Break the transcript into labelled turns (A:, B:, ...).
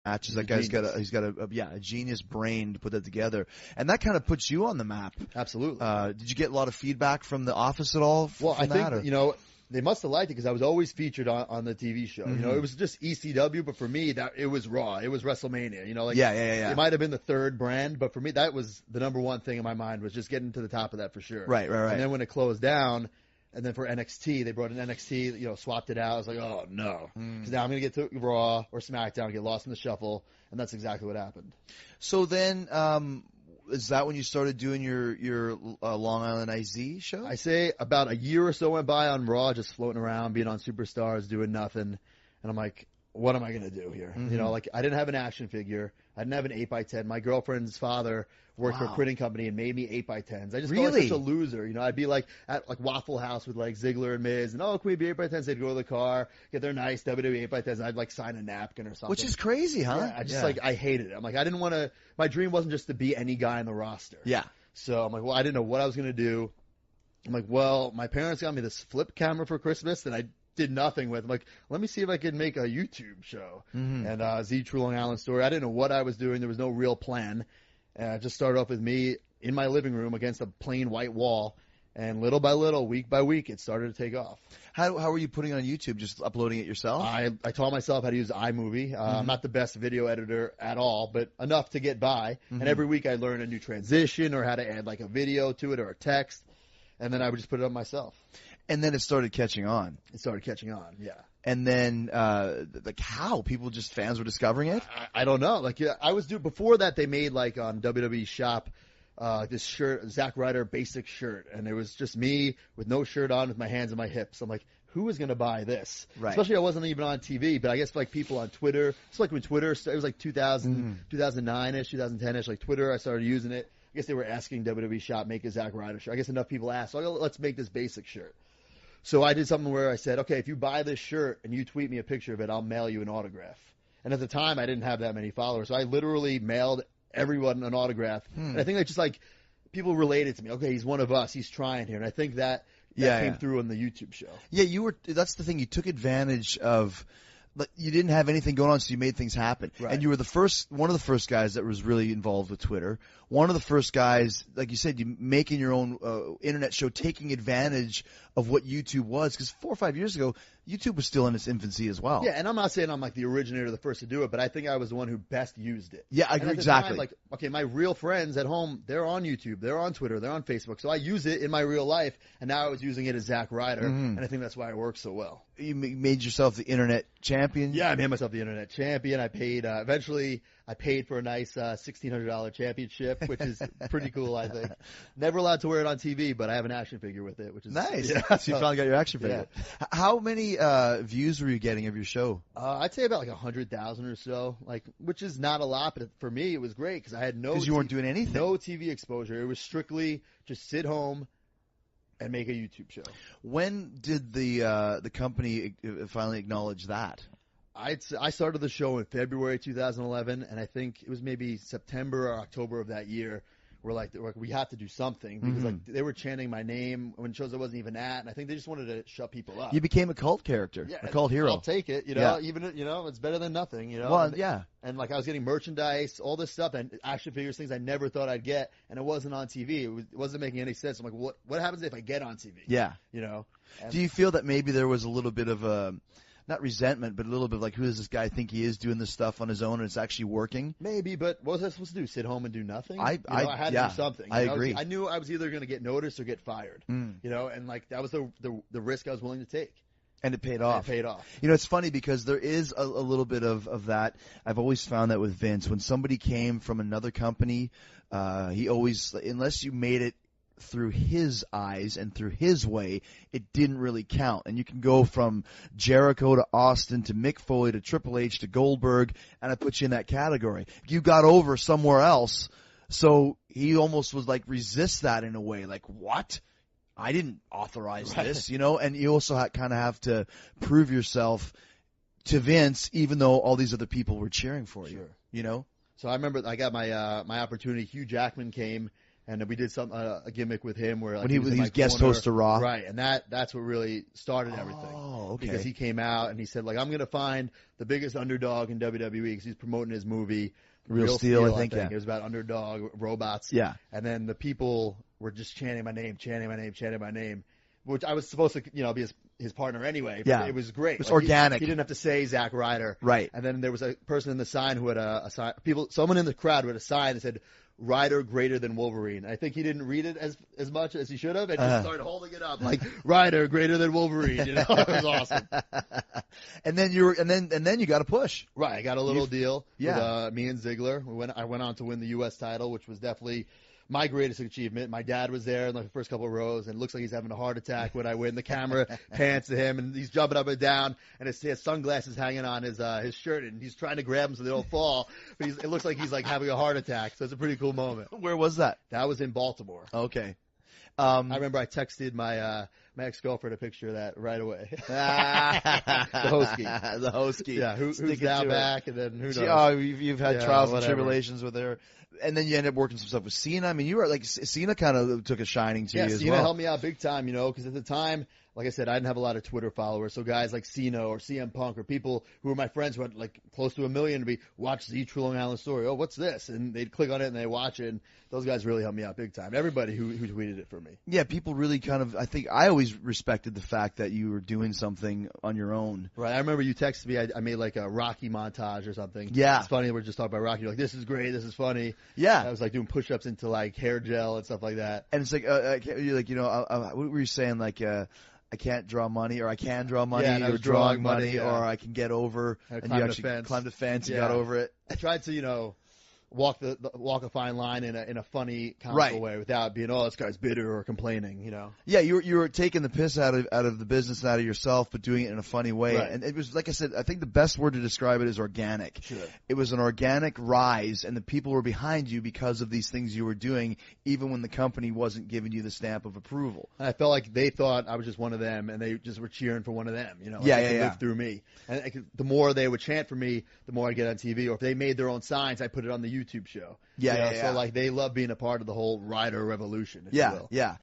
A: matches. That guy's got a genius brain to put that together, and that kind of puts you on the map.
B: Absolutely.
A: Did you get a lot of feedback from the office at all?
B: Well, I think
A: that,
B: they must have liked it because I was always featured on the TV show.
A: Mm-hmm.
B: It was just ECW, but for me, it was Raw. It was WrestleMania.
A: Yeah.
B: It might have been the third brand, but for me, that was the number one thing in my mind was just getting to the top of that for sure.
A: Right.
B: And then when it closed down. And then for NXT, they brought in NXT, swapped it out. I was like, oh, no. Because now I'm going to get to Raw or SmackDown, get lost in the shuffle, and that's exactly what happened.
A: So then, is that when you started doing your Long Island IZ show?
B: I say about a year or so went by on Raw, just floating around, being on Superstars, doing nothing. And I'm like, what am I going to do here?
A: Mm-hmm.
B: I didn't have an action figure. I didn't have an 8x10. My girlfriend's father worked for a printing company and made me 8x10s. I just felt like such a loser. I'd be like at Waffle House with like Ziggler and Miz, and can we be 8x10s? They'd go to the car, get their nice WWE 8x10s, and I'd like sign a napkin or something.
A: Which is crazy, huh?
B: Yeah, I hated it. I'm like, I didn't want to. My dream wasn't just to be any guy in the roster.
A: Yeah.
B: So I'm like, well, I didn't know what I was going to do. I'm like, well, my parents got me this flip camera for Christmas that I did nothing with. I'm like, let me see if I could make a YouTube show.
A: Mm-hmm.
B: And Z True Long Island Story. I didn't know what I was doing. There was no real plan. And I just started off with me in my living room against a plain white wall. And little by little, week by week, it started to take off.
A: How were you putting it on YouTube? Just uploading it yourself?
B: I taught myself how to use iMovie. I'm not the best video editor at all, but enough to get by. And every week I learn a new transition or how to add like a video to it or a text. And then I would just put it up myself.
A: And then it started catching on.
B: Yeah.
A: And then, how? Fans were discovering it?
B: I don't know. Before that, they made, on WWE Shop, this shirt, Zack Ryder basic shirt. And it was just me with no shirt on with my hands on my hips. I'm like, who is going to buy this?
A: Right.
B: Especially I wasn't even on TV, but I guess, people on Twitter. It's like when Twitter, it was 2009-ish, 2010-ish, Twitter, I started using it. I guess they were asking WWE Shop, make a Zack Ryder shirt. I guess enough people asked, so let's make this basic shirt. So I did something where I said, okay, if you buy this shirt and you tweet me a picture of it, I'll mail you an autograph. And at the time, I didn't have that many followers, so I literally mailed everyone an autograph. And I think that just people related to me. Okay, he's one of us. He's trying here. And I think that came through on the YouTube show.
A: Yeah, that's the thing. You took advantage of. But you didn't have anything going on, so you made things happen.
B: Right.
A: And you were one of the first guys that was really involved with Twitter. One of the first guys, like you said, you making your own internet show, taking advantage of what YouTube was. Because 4 or 5 years ago, YouTube was still in its infancy as well.
B: Yeah, and I'm not saying I'm the originator, the first to do it, but I think I was the one who best used it.
A: Yeah, I agree exactly.
B: Time, okay, my real friends at home, they're on YouTube, they're on Twitter, they're on Facebook, so I use it in my real life, and now I was using it as Zack Ryder, and I think that's why it works so well.
A: You made yourself the internet champion?
B: Yeah, I made myself the internet champion. I paid, eventually, I paid for a nice $1,600 championship, which is pretty cool, I think. Never allowed to wear it on TV, but I have an action figure with it, which is
A: nice.
B: Yeah.
A: So you finally got your action figure. Yeah. How many views were you getting of your show?
B: I'd say about 100,000 or so, which is not a lot, but for me it was great because I had
A: because you weren't doing anything,
B: no TV exposure. It was strictly just sit home and make a YouTube show.
A: When did the company finally acknowledge that?
B: I started the show in February 2011, and I think it was maybe September or October of that year. We're like, we have to do something because they were chanting my name when shows I wasn't even at, and I think they just wanted to shut people up.
A: You became a cult character, a cult hero.
B: I'll take it, even it's better than nothing,
A: Well, yeah.
B: And I was getting merchandise, all this stuff, and action figures, things I never thought I'd get, and it wasn't on TV. It wasn't making any sense. I'm like, what happens if I get on TV?
A: Yeah.
B: And
A: do you feel that maybe there was a little bit of not resentment, but a little bit who does this guy think he is doing this stuff on his own and it's actually working?
B: Maybe, but what was I supposed to do? Sit home and do nothing?
A: I
B: had to do something.
A: I agree.
B: I knew I was either going to get noticed or get fired. And that was the risk I was willing to take.
A: And it paid off. It's funny because there is a little bit of that. I've always found that with Vince. When somebody came from another company, he always, unless you made it through his eyes and through his way, it didn't really count. And you can go from Jericho to Austin to Mick Foley to Triple H to Goldberg, and I put you in that category. You got over somewhere else, so he almost was resist that in a way. What? I didn't authorize this, and you also kind of have to prove yourself to Vince, even though all these other people were cheering for you,
B: So I remember I got my opportunity. Hugh Jackman came And we did a gimmick with him where like,
A: when he was guest
B: corner.
A: host to Raw,
B: right? And that's what really started everything.
A: Oh, okay.
B: Because he came out and he said like, I'm gonna find the biggest underdog in WWE because he's promoting his movie
A: Real Steel, I think. Yeah.
B: It was about underdog robots.
A: Yeah.
B: And then the people were just chanting my name, which I was supposed to, be his partner anyway. But
A: yeah.
B: it was great.
A: It was
B: like,
A: organic.
B: He didn't have to say Zack Ryder.
A: Right.
B: And then there was a person in the sign who had a sign. Someone in the crowd who had a sign that said Ryder greater than Wolverine. I think he didn't read it as much as he should have, and just started holding it up like Ryder greater than Wolverine. It was awesome.
A: And then you got a push.
B: Right, I got a little deal
A: yeah.
B: with me and Ziggler. I went on to win the U.S. title, which was definitely my greatest achievement. My dad was there in the first couple of rows, and it looks like he's having a heart attack when I win. The camera pans to him, and he's jumping up and down, and he has sunglasses hanging on his shirt, and he's trying to grab them so they don't fall. But it looks like he's like having a heart attack, so it's a pretty cool moment.
A: Where was that?
B: That was in Baltimore.
A: Okay.
B: I remember I texted my ex-girlfriend a picture of that right away. The Hoskie. Yeah, who's now back, and then who knows?
A: Oh, you've had trials and tribulations with her. And then you end up working some stuff with Cena. I mean, you were like, Cena kind of took a shining to you as well.
B: Cena helped me out big time, because at the time, like I said, I didn't have a lot of Twitter followers. So guys like Cena or CM Punk or people who were my friends who had like close to 1 million to be watch the True Long Island Story. Oh, what's this? And they'd click on it and they watch it. And those guys really helped me out big time. Everybody who tweeted it for me.
A: Yeah, people really I think I always respected the fact that you were doing something on your own.
B: Right. I remember you texted me. I made like a Rocky montage or something.
A: Yeah.
B: It's funny. We're just talking about Rocky. You're like, this is great. This is funny.
A: Yeah.
B: I was like doing push-ups into like hair gel and stuff like that.
A: And it's like, you're like, what were you saying? Like, I can't draw money, or I can draw money,
B: yeah,
A: or drawing money, or I can get over,
B: and
A: you actually climbed the fence and got over it.
B: I tried to, walk a fine line in a funny, comical way without being, this guy's bitter or complaining,
A: Yeah, you were taking the piss out of the business and out of yourself, but doing it in a funny way.
B: Right.
A: And it was, like I said, I think the best word to describe it is organic.
B: Sure.
A: It was an organic rise, and the people were behind you because of these things you were doing, even when the company wasn't giving you the stamp of approval.
B: And I felt like they thought I was just one of them, and they just were cheering for one of them, Like
A: yeah,
B: they could
A: yeah.
B: live through me. And the more they would chant for me, the more I'd get on TV. Or if they made their own signs, I put it on the YouTube show.
A: Yeah,
B: So like they love being a part of the whole Ryder revolution. If you will.
A: Yeah.